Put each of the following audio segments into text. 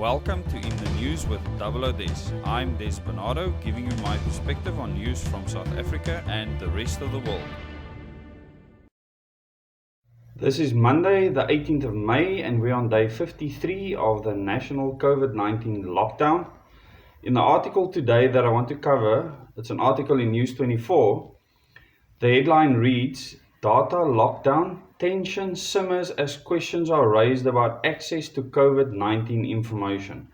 Welcome to In the News with Double O Des. I'm Des Bernardo, giving you my perspective on news from South Africa and the rest of the world. This is Monday, the 18th of May, and we're on day 53 of the national COVID-19 lockdown. In the article today that I want to cover, it's an article in News 24. The headline reads, Data Lockdown, Tension Simmers as questions are raised about access to COVID-19 information.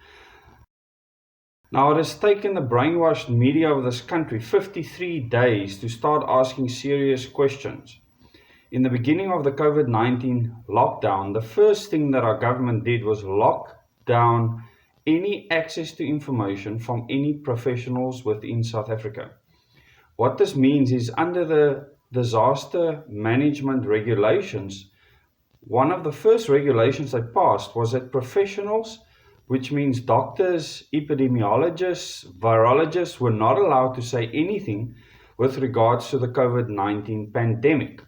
Now, it has taken the brainwashed media of this country 53 days to start asking serious questions. In the beginning of the COVID-19 lockdown, the first thing that our government did was lock down any access to information from any professionals within South Africa. What this means is, under the disaster management regulations, one of the first regulations they passed was that professionals, which means doctors, epidemiologists, virologists, were not allowed to say anything with regards to the COVID-19 pandemic.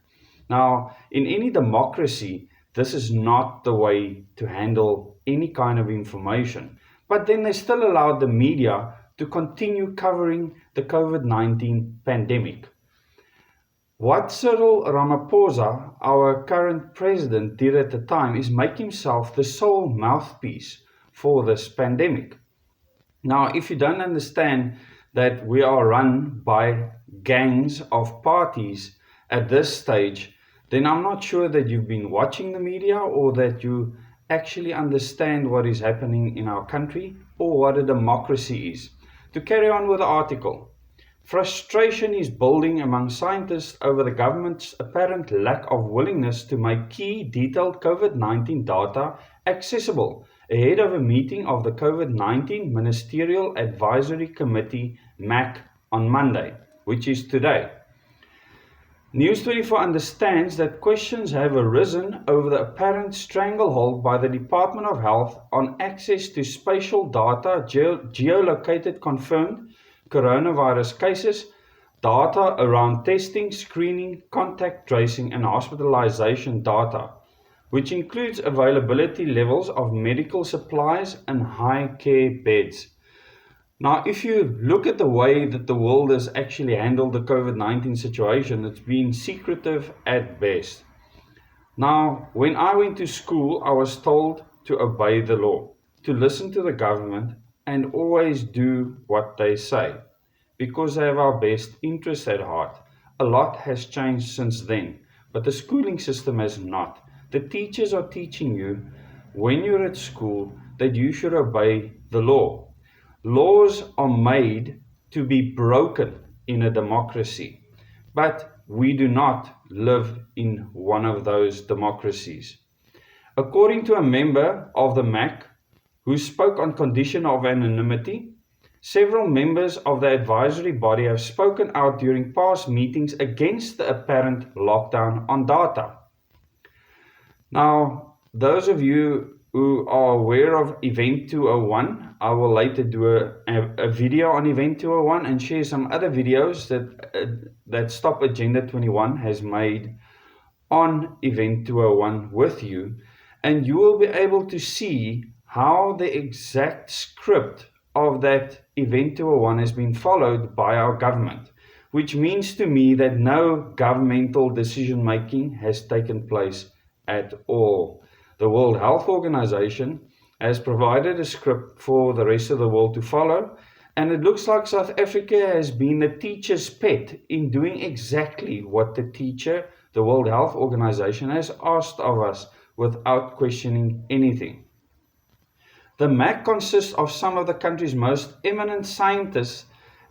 Now, in any democracy, this is not the way to handle any kind of information. But then they still allowed the media to continue covering the COVID-19 pandemic. What Cyril Ramaphosa, our current president, did at the time is make himself the sole mouthpiece for this pandemic. Now, if you don't understand that we are run by gangs of parties at this stage, then I'm not sure that you've been watching the media or that you actually understand what is happening in our country or what a democracy is. To carry on with the article, frustration is building among scientists over the government's apparent lack of willingness to make key detailed COVID-19 data accessible ahead of a meeting of the COVID-19 Ministerial Advisory Committee, MAC, on Monday, which is today. News 24 understands that questions have arisen over the apparent stranglehold by the Department of Health on access to spatial data, geolocated confirmed coronavirus cases, data around testing, screening, contact tracing, and hospitalization data, which includes availability levels of medical supplies and high care beds. Now, if you look at the way that the world has actually handled the COVID-19 situation, it's been secretive at best. Now, when I went to school, I was told to obey the law, to listen to the government, and always do what they say, because they have our best interests at heart. A lot has changed since then, but the schooling system has not. The teachers are teaching you, when you're at school, that you should obey the law. Laws are made to be broken in a democracy, but we do not live in one of those democracies. According to a member of the MAC who spoke on condition of anonymity, several members of the advisory body have spoken out during past meetings against the apparent lockdown on data. Now, those of you who are aware of Event 201, I will later do a video on Event 201 and share some other videos that Stop Agenda 21 has made on Event 201 with you, and you will be able to see how the exact script of that Event 201 has been followed by our government, which means to me that no governmental decision making has taken place at all. The World Health Organization has provided a script for the rest of the world to follow, and it looks like South Africa has been the teacher's pet in doing exactly what the World Health Organization, has asked of us without questioning anything. The MAC consists of some of the country's most eminent scientists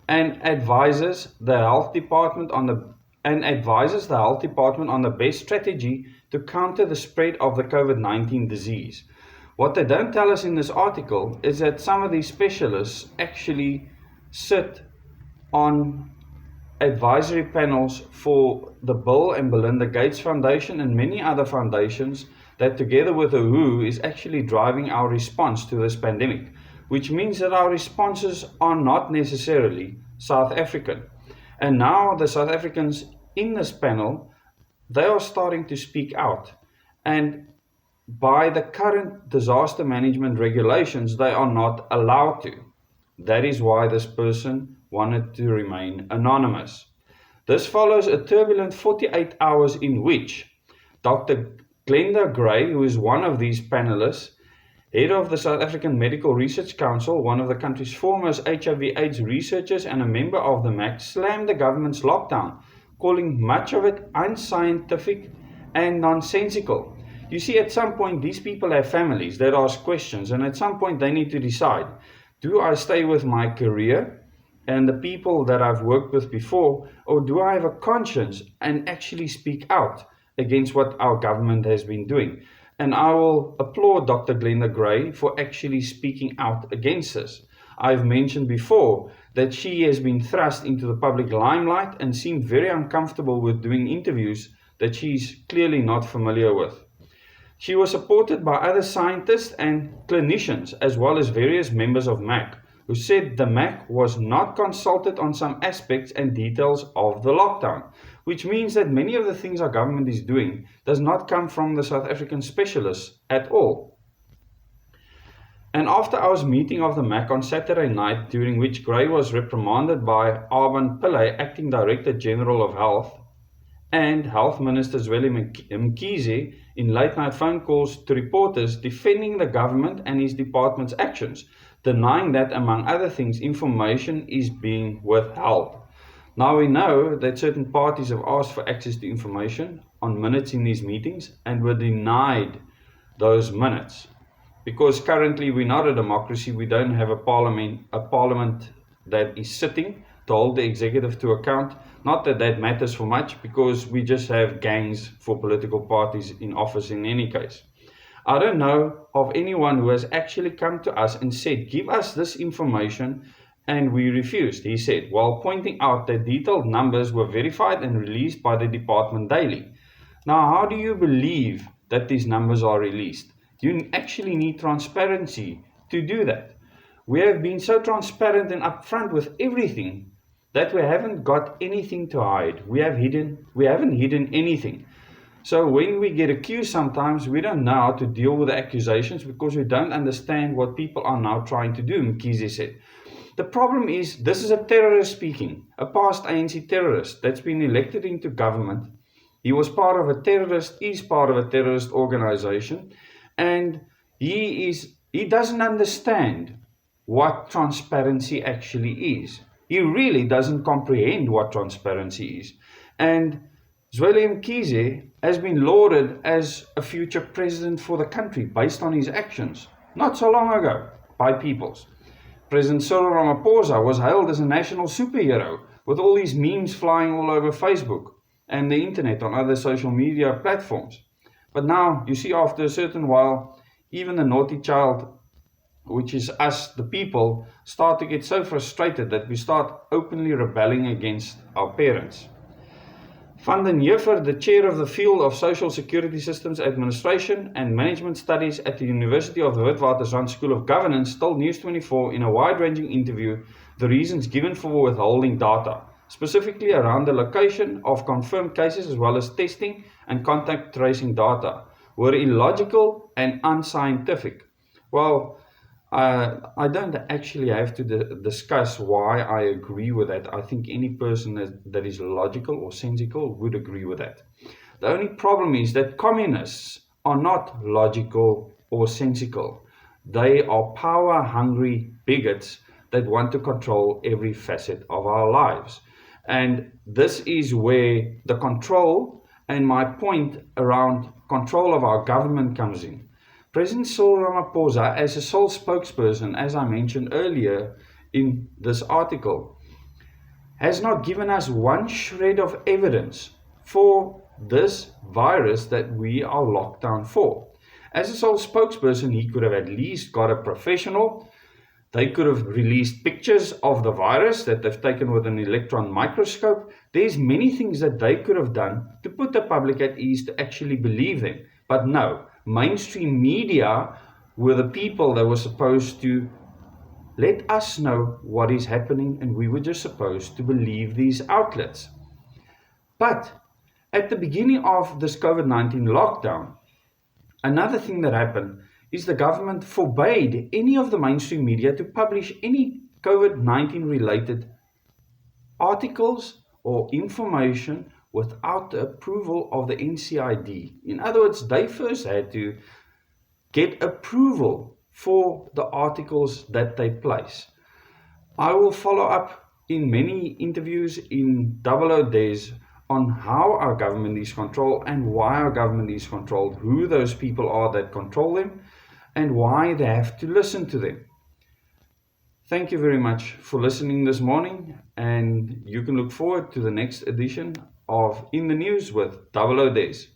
and advises the health department on the best strategy to counter the spread of the COVID-19 disease. What they don't tell us in this article is that some of these specialists actually sit on advisory panels for the Bill and Melinda Gates Foundation and many other foundations that, together with the WHO, is actually driving our response to this pandemic, which means that our responses are not necessarily South African. And now the South Africans in this panel, they are starting to speak out. And by the current disaster management regulations, they are not allowed to. That is why this person wanted to remain anonymous. This follows a turbulent 48 hours in which Dr. Glenda Gray, who is one of these panelists, head of the South African Medical Research Council, one of the country's foremost HIV/AIDS researchers and a member of the MAC, slammed the government's lockdown, calling much of it unscientific and nonsensical. You see, at some point, these people have families that ask questions, and at some point they need to decide, do I stay with my career and the people that I've worked with before, or do I have a conscience and actually speak out against what our government has been doing? And I will applaud Dr. Glenda Gray for actually speaking out against this. I've mentioned before that she has been thrust into the public limelight and seemed very uncomfortable with doing interviews that she's clearly not familiar with. She was supported by other scientists and clinicians, as well as various members of MAC, who said the MAC was not consulted on some aspects and details of the lockdown, which means that many of the things our government is doing does not come from the South African specialists at all. An after-hours meeting of the MAC on Saturday night, during which Gray was reprimanded by Arban Pillay, Acting Director General of Health, and Health Minister Zweli Mkhize, in late-night phone calls to reporters defending the government and his department's actions, denying that, among other things, information is being withheld. Now we know that certain parties have asked for access to information on minutes in these meetings and were denied those minutes. Because currently we're not a democracy, we don't have a parliament that is sitting to hold the executive to account. Not that that matters for much, because we just have gangs for political parties in office in any case. I don't know of anyone who has actually come to us and said, give us this information, and we refused, he said, while pointing out that detailed numbers were verified and released by the department daily. Now, how do you believe that these numbers are released? You actually need transparency to do that. We have been so transparent and upfront with everything that we haven't got anything to hide. We haven't hidden anything. So when we get accused sometimes, we don't know how to deal with the accusations because we don't understand what people are now trying to do, Mkhize said. The problem is, this is a terrorist speaking, a past ANC terrorist that's been elected into government. He is part of a terrorist organization, and he doesn't understand what transparency actually is. He really doesn't comprehend what transparency is. And Zweli Mkhize has been lauded as a future president for the country based on his actions, not so long ago, by peoples. President Cyril Ramaphosa was hailed as a national superhero, with all these memes flying all over Facebook and the internet on other social media platforms. But now, you see, after a certain while, even the naughty child, which is us, the people, start to get so frustrated that we start openly rebelling against our parents. Van den Heever, the chair of the field of Social Security Systems Administration and Management Studies at the University of the Witwatersrand School of Governance, told News24 in a wide-ranging interview the reasons given for withholding data, specifically around the location of confirmed cases as well as testing and contact tracing data, were illogical and unscientific. Well, I don't actually have to discuss why I agree with that. I think any person that is logical or sensical would agree with that. The only problem is that communists are not logical or sensical. They are power-hungry bigots that want to control every facet of our lives. And this is where the control and my point around control of our government comes in. President Cyril Ramaphosa, as a sole spokesperson, as I mentioned earlier in this article, has not given us one shred of evidence for this virus that we are locked down for. As a sole spokesperson, he could have at least got a professional. They could have released pictures of the virus that they've taken with an electron microscope. There's many things that they could have done to put the public at ease to actually believe them. But no, mainstream media were the people that were supposed to let us know what is happening, and we were just supposed to believe these outlets. But at the beginning of this COVID-19 lockdown, Another thing that happened is the government forbade any of the mainstream media to publish any COVID-19 related articles or information without the approval of the NCID. In other words, they first had to get approval for the articles that they place. I will follow up in many interviews in Double O Days on how our government is controlled and why our government is controlled, who those people are that control them, and why they have to listen to them. Thank you very much for listening this morning, and you can look forward to the next edition of In the News with Double O Days.